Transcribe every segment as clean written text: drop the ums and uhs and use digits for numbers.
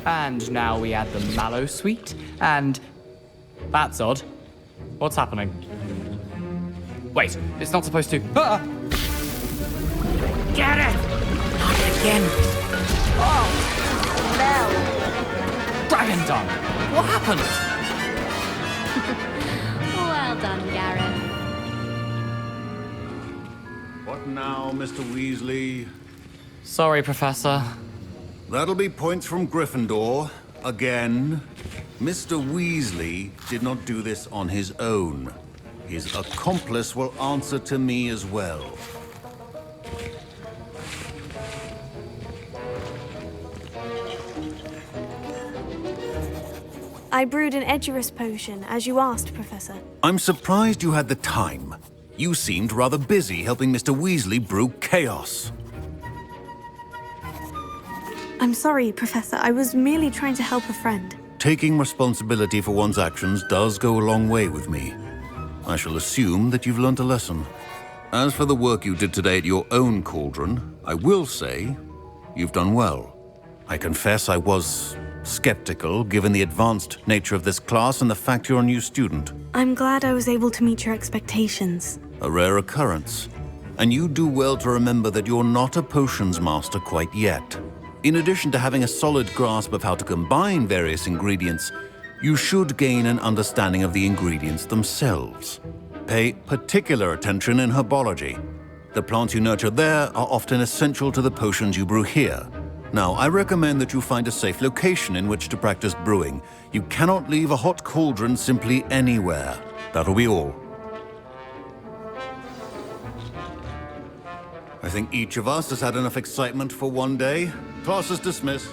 And now we add the mallow sweet, and... That's odd. What's happening? Wait, it's not supposed to... Ah! Get it! Not again! Oh! No! Dragon Dung! What happened? Well done, Gareth. What now, Mr. Weasley? Sorry, Professor. That'll be points from Gryffindor. Again. Mr. Weasley did not do this on his own. His accomplice will answer to me as well. I brewed an Edurus potion, as you asked, Professor. I'm surprised you had the time. You seemed rather busy helping Mr. Weasley brew chaos. I'm sorry, Professor. I was merely trying to help a friend. Taking responsibility for one's actions does go a long way with me. I shall assume that you've learnt a lesson. As for the work you did today at your own cauldron, I will say you've done well. I confess I was skeptical, given the advanced nature of this class and the fact you're a new student. I'm glad I was able to meet your expectations. A rare occurrence. And you do well to remember that you're not a potions master quite yet. In addition to having a solid grasp of how to combine various ingredients, you should gain an understanding of the ingredients themselves. Pay particular attention in herbology. The plants you nurture there are often essential to the potions you brew here. Now, I recommend that you find a safe location in which to practice brewing. You cannot leave a hot cauldron simply anywhere. That'll be all. I think each of us has had enough excitement for one day. Class is dismissed.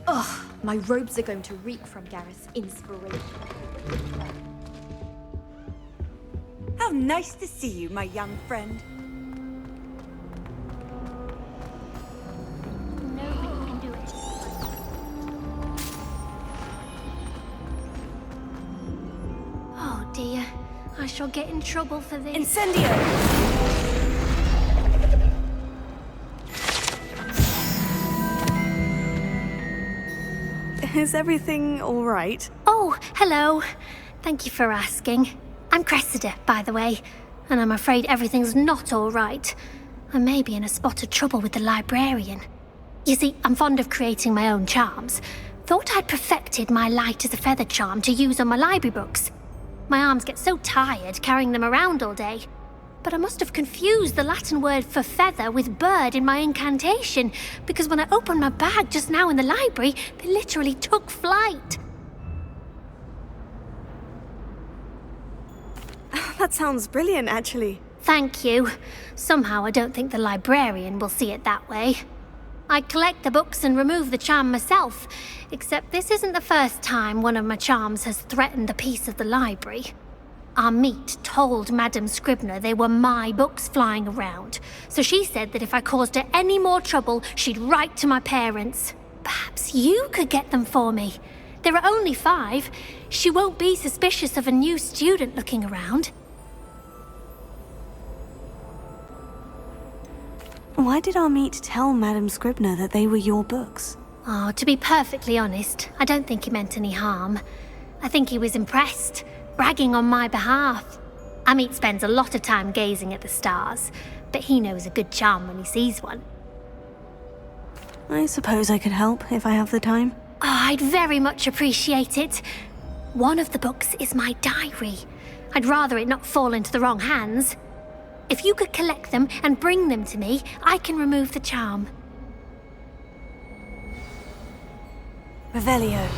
Ugh, my robes are going to reek from Gareth's inspiration. How nice to see you, my young friend. Nobody can do it. Oh dear, I shall get in trouble for this. Incendio! Is everything all right? Oh, hello. Thank you for asking. I'm Cressida, by the way, and I'm afraid everything's not all right. I may be in a spot of trouble with the librarian. You see, I'm fond of creating my own charms. Thought I'd perfected my light as a feather charm to use on my library books. My arms get so tired carrying them around all day. But I must have confused the Latin word for feather with bird in my incantation, because when I opened my bag just now in the library, they literally took flight. That sounds brilliant, actually. Thank you. Somehow I don't think the librarian will see it that way. I collect the books and remove the charm myself, except this isn't the first time one of my charms has threatened the peace of the library. Our meet told Madame Scribner they were my books flying around, so she said that if I caused her any more trouble, she'd write to my parents. Perhaps you could get them for me. There are only 5. She won't be suspicious of a new student looking around. Why did our meet tell Madame Scribner that they were your books? Oh, to be perfectly honest, I don't think he meant any harm. I think he was impressed, bragging on my behalf. Amit spends a lot of time gazing at the stars, but he knows a good charm when he sees one. I suppose I could help if I have the time. Oh, I'd very much appreciate it. One of the books is my diary. I'd rather it not fall into the wrong hands. If you could collect them and bring them to me, I can remove the charm. Revelio.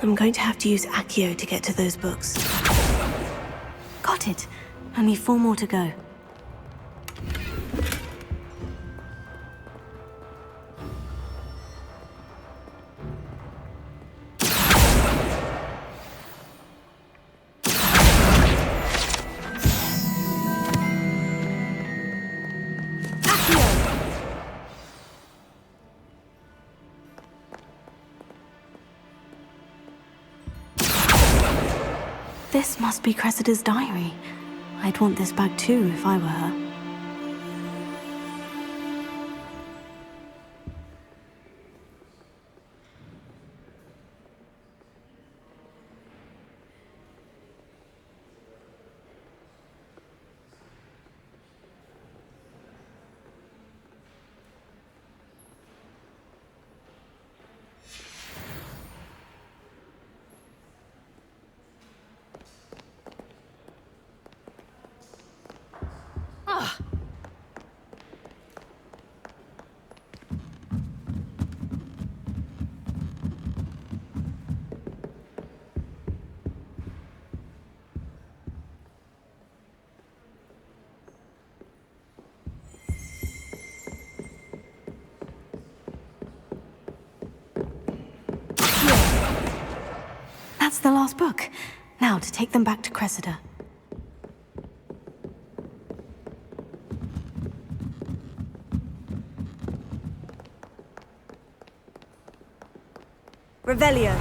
I'm going to have to use Accio to get to those books. Got it. Only 4 more to go. This must be Cressida's diary. I'd want this bag too if I were her. That's the last book. Now to take them back to Cressida. Revelio.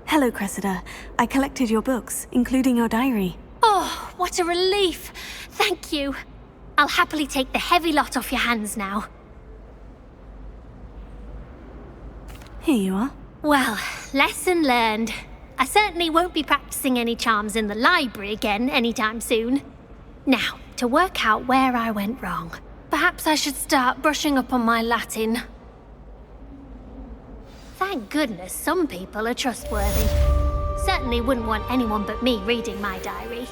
Hello, Cressida. I collected your books, including your diary. Oh, what a relief. Thank you. I'll happily take the heavy lot off your hands now. Here you are. Well, lesson learned. I certainly won't be practicing any charms in the library again anytime soon. Now, to work out where I went wrong. Perhaps I should start brushing up on my Latin. Thank goodness some people are trustworthy. Certainly wouldn't want anyone but me reading my diary.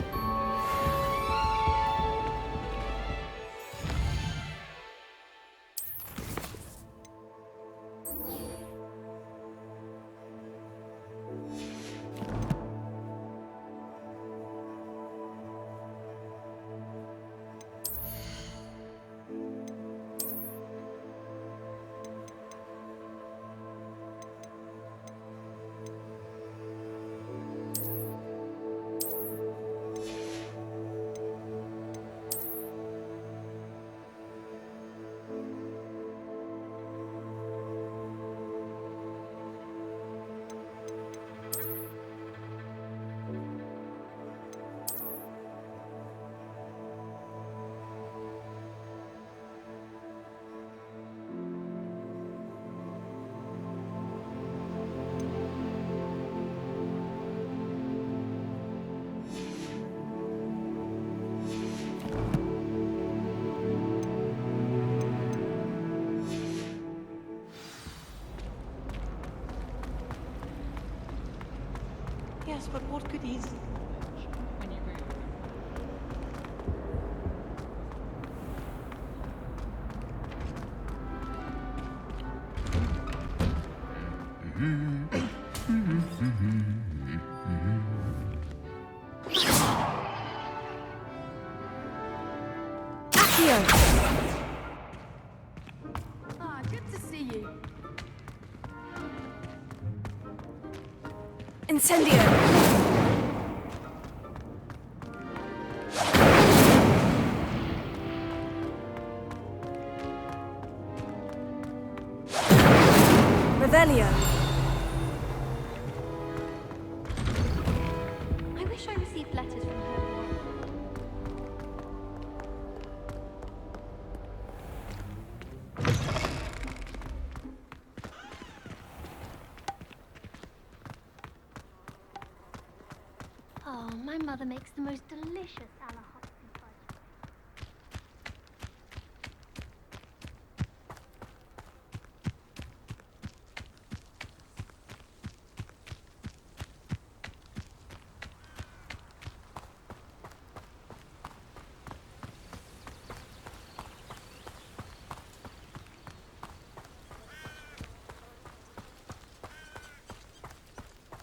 Yes, but what could he... Ah, good to see you. Incendio! Revelio. I wish I received letters from her. Oh, my mother makes the most delicious a la hot and fudge.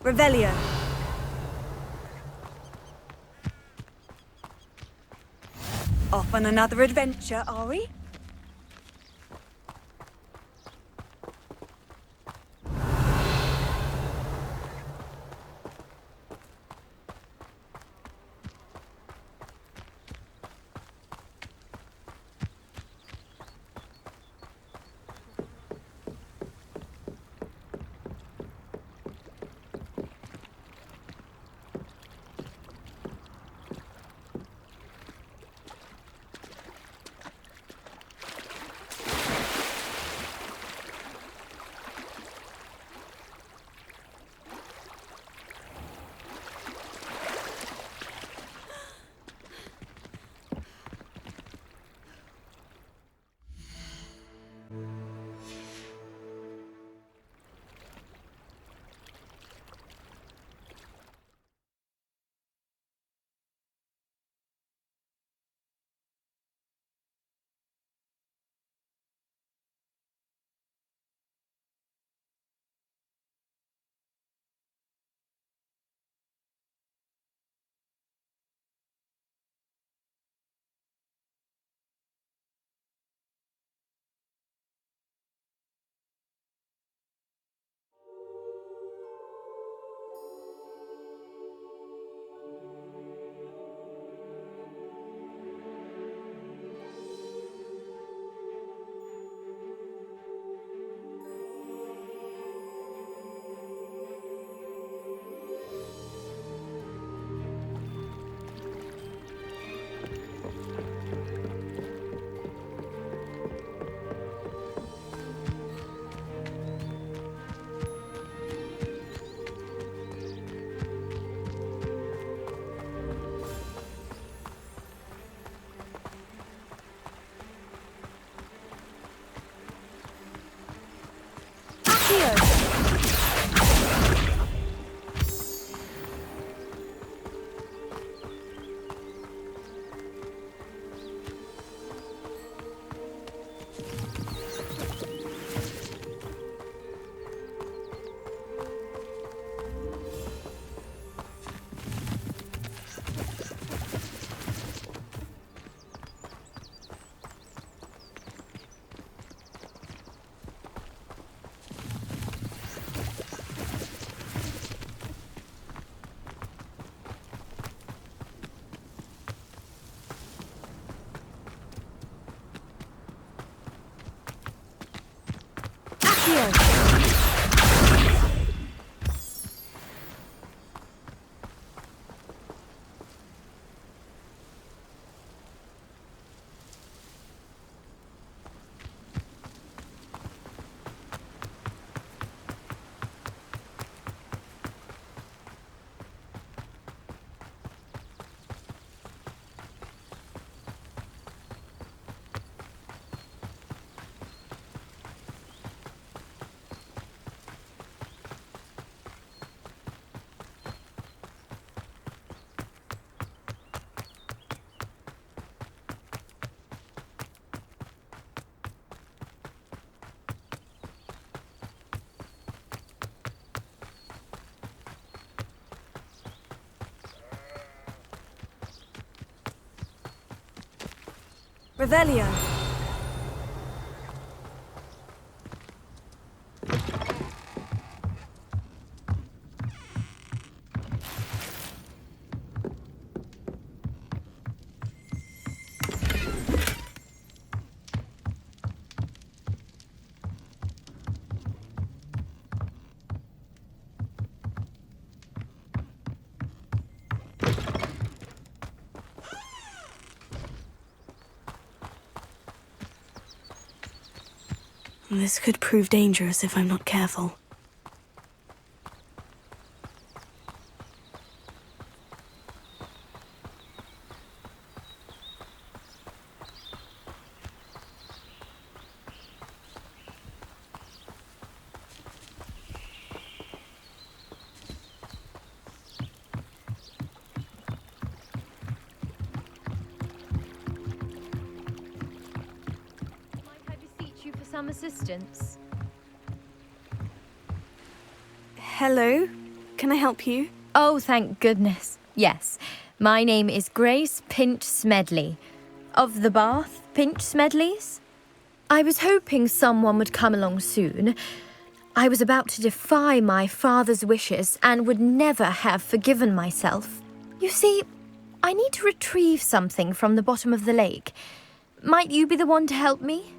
Revelio. Off on another adventure, are we? Revelio. This could prove dangerous if I'm not careful. Might I beseech you for some assistance? Hello? can I help you? Oh, thank goodness. Yes, my name is Grace Pinch Smedley, of the Bath Pinch Smedleys. I was hoping someone would come along soon. I was about to defy my father's wishes and would never have forgiven myself. You see, I need to retrieve something from the bottom of the lake. Might you be the one to help me?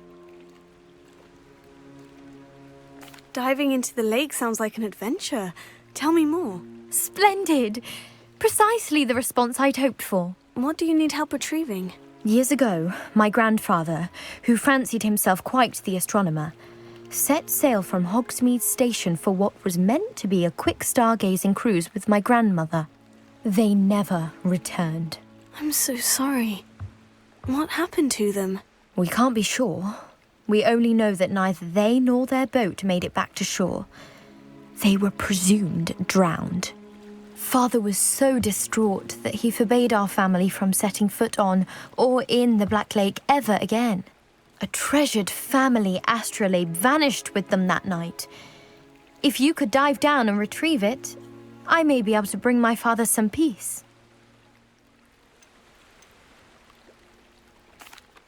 Diving into the lake sounds like an adventure. Tell me more. Splendid! Precisely the response I'd hoped for. What do you need help retrieving? Years ago, my grandfather, who fancied himself quite the astronomer, set sail from Hogsmeade Station for what was meant to be a quick stargazing cruise with my grandmother. They never returned. I'm so sorry. What happened to them? We can't be sure. We only know that neither they nor their boat made it back to shore. They were presumed drowned. Father was so distraught that he forbade our family from setting foot on or in the Black Lake ever again. A treasured family astrolabe vanished with them that night. If you could dive down and retrieve it, I may be able to bring my father some peace.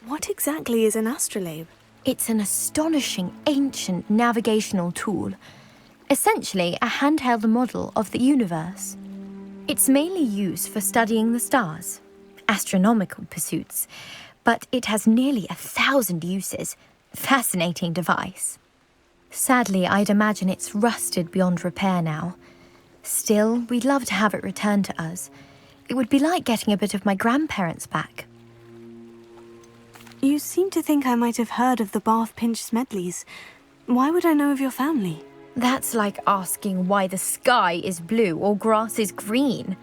What exactly is an astrolabe? It's an astonishing ancient navigational tool, essentially a handheld model of the universe. It's mainly used for studying the stars, astronomical pursuits, but it has nearly 1,000 uses. Fascinating device. Sadly, I'd imagine it's rusted beyond repair now. Still, we'd love to have it returned to us. It would be like getting a bit of my grandparents back. You seem to think I might have heard of the Bath Pinch Smedleys. Why would I know of your family? That's like asking why the sky is blue or grass is green.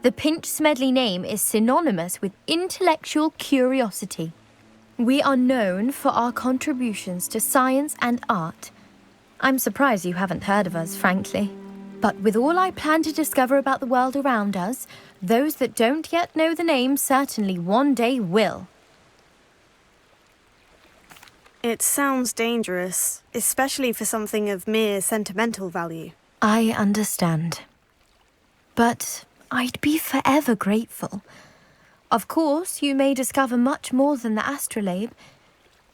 The Pinch Smedley name is synonymous with intellectual curiosity. We are known for our contributions to science and art. I'm surprised you haven't heard of us, frankly. But with all I plan to discover about the world around us, those that don't yet know the name certainly one day will. It sounds dangerous, especially for something of mere sentimental value. I understand. But I'd be forever grateful. Of course, you may discover much more than the astrolabe.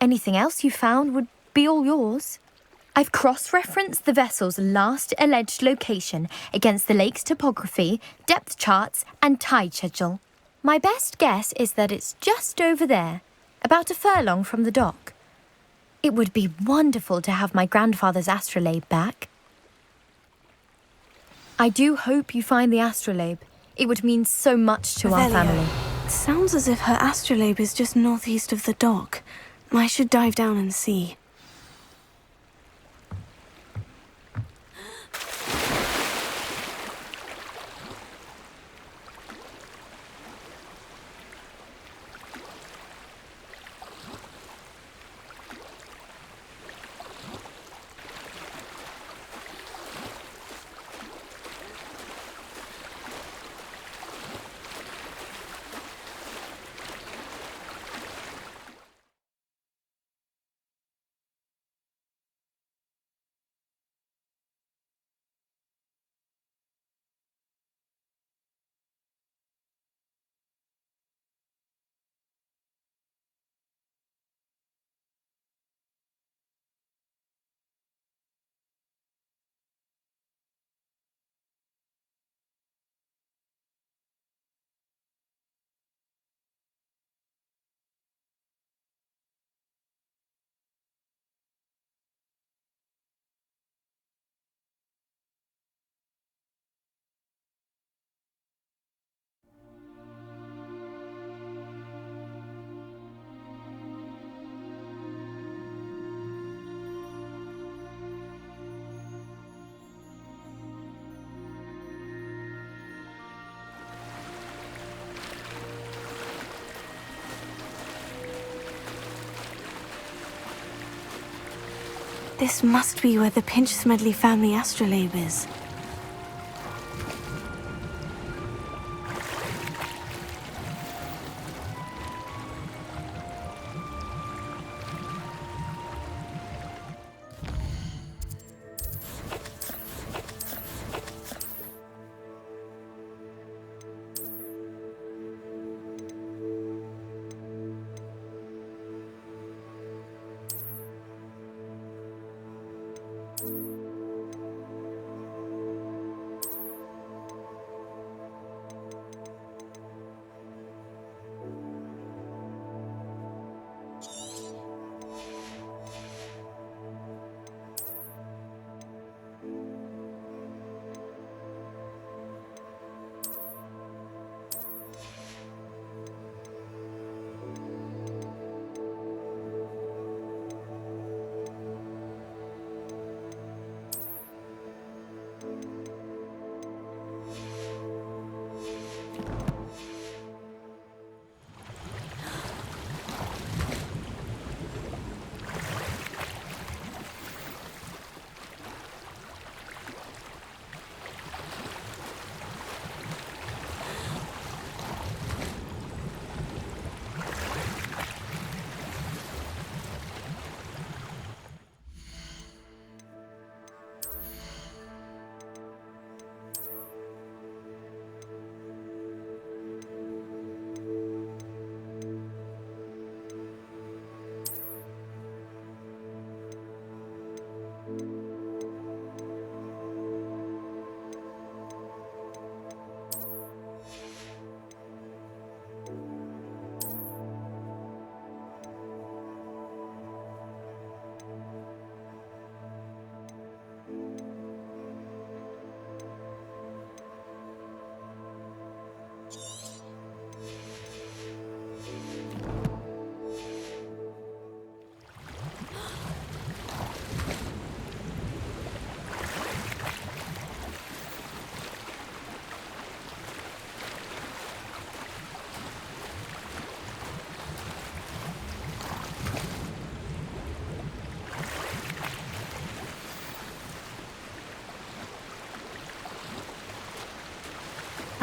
Anything else you found would be all yours. I've cross-referenced the vessel's last alleged location against the lake's topography, depth charts, and tide schedule. My best guess is that it's just over there, about a furlong from the dock. It would be wonderful to have my grandfather's astrolabe back. I do hope you find the astrolabe. It would mean so much to our family. Sounds as if her astrolabe is just northeast of the dock. I should dive down and see. This must be where the Pinch Smedley family astrolabe is.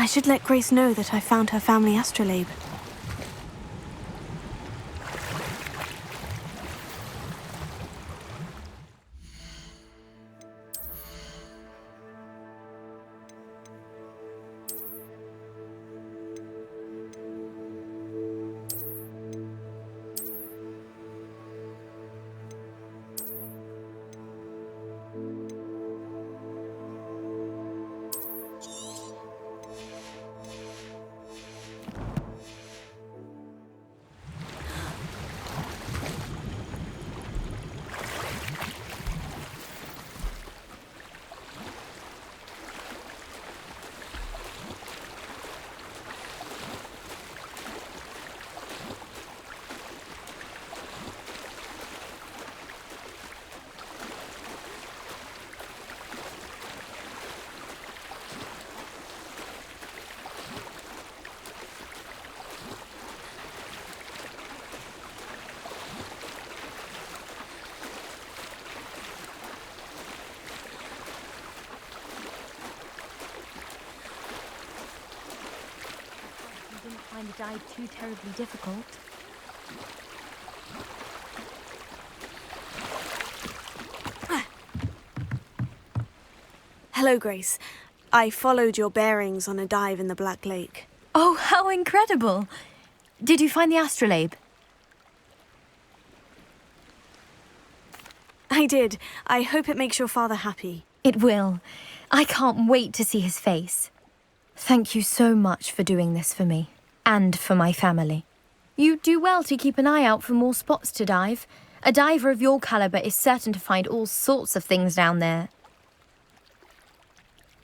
I should let Grace know that I found her family astrolabe. You didn't find the dive too terribly difficult. Hello, Grace. I followed your bearings on a dive in the Black Lake. Oh, how incredible! Did you find the astrolabe? I did. I hope it makes your father happy. It will. I can't wait to see his face. Thank you so much for doing this for me, and for my family. You do well to keep an eye out for more spots to dive. A diver of your caliber is certain to find all sorts of things down there.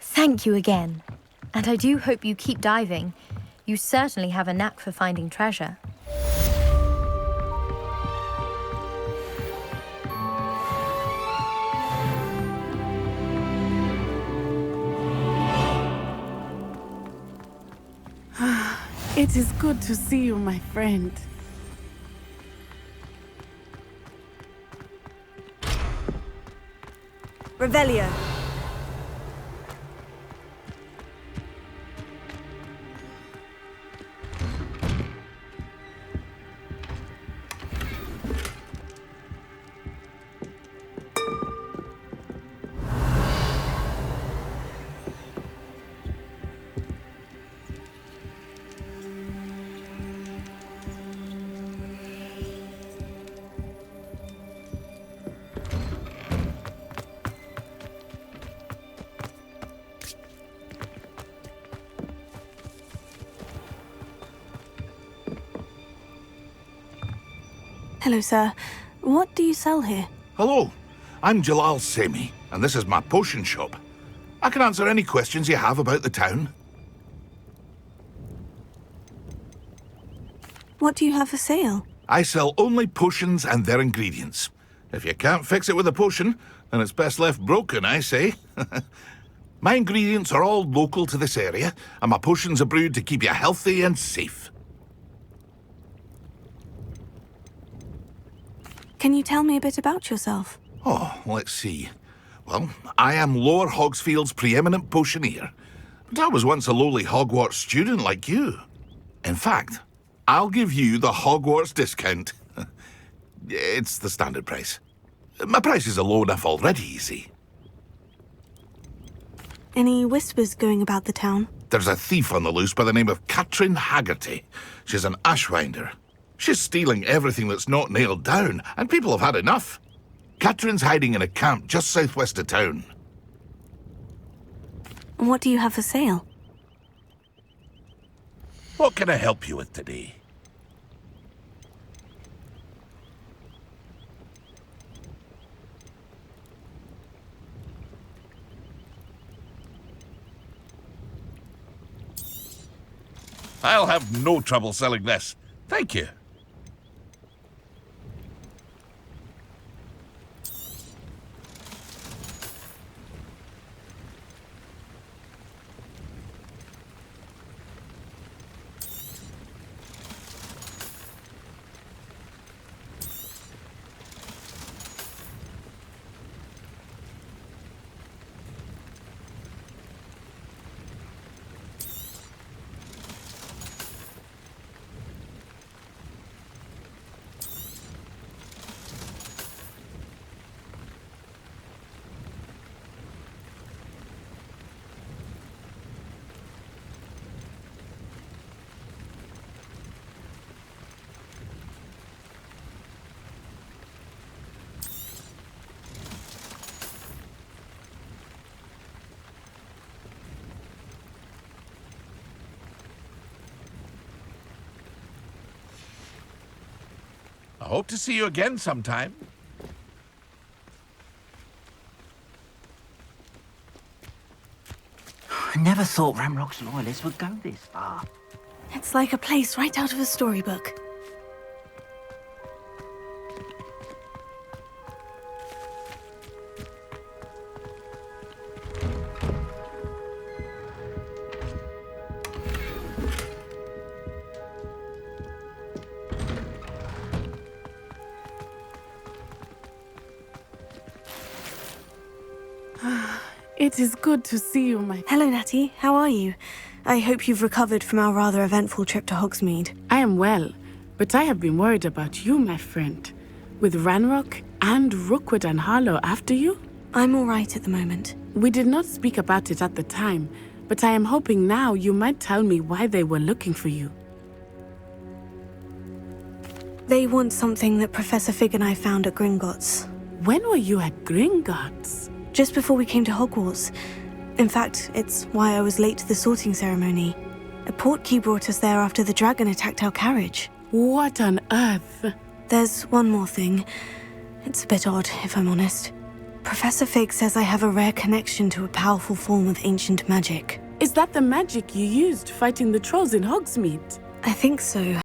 Thank you again. And I do hope you keep diving. You certainly have a knack for finding treasure. It is good to see you, my friend. Revelio. Hello, sir. What do you sell here? Hello, I'm Jalal Semi, and this is my potion shop. I can answer any questions you have about the town. What do you have for sale? I sell only potions and their ingredients. If you can't fix it with a potion, then it's best left broken, I say. My ingredients are all local to this area, and my potions are brewed to keep you healthy and safe. Can you tell me a bit about yourself? Oh, let's see. Well, I am Lower Hogsfield's preeminent potioneer. But I was once a lowly Hogwarts student like you. In fact, I'll give you the Hogwarts discount. It's the standard price. My prices are low enough already, you see. Any whispers going about the town? There's a thief on the loose by the name of Catherine Haggerty. She's an ashwinder. She's stealing everything that's not nailed down, and people have had enough. Catherine's hiding in a camp just southwest of town. What do you have for sale? What can I help you with today? I'll have no trouble selling this. Thank you. Hope to see you again sometime. I never thought Ramrock's loyalists would go this far. It's like a place right out of a storybook. It is good to see you, my... Hello, Natty. How are you? I hope you've recovered from our rather eventful trip to Hogsmeade. I am well, but I have been worried about you, my friend. With Ranrock and Rookwood and Harlow after you? I'm all right at the moment. We did not speak about it at the time, but I am hoping now you might tell me why they were looking for you. They want something that Professor Fig and I found at Gringotts. When were you at Gringotts? Just before we came to Hogwarts. In fact, it's why I was late to the sorting ceremony. A portkey brought us there after the dragon attacked our carriage. What on earth? There's one more thing. It's a bit odd, if I'm honest. Professor Fig says I have a rare connection to a powerful form of ancient magic. Is that the magic you used fighting the trolls in Hogsmeade? I think so.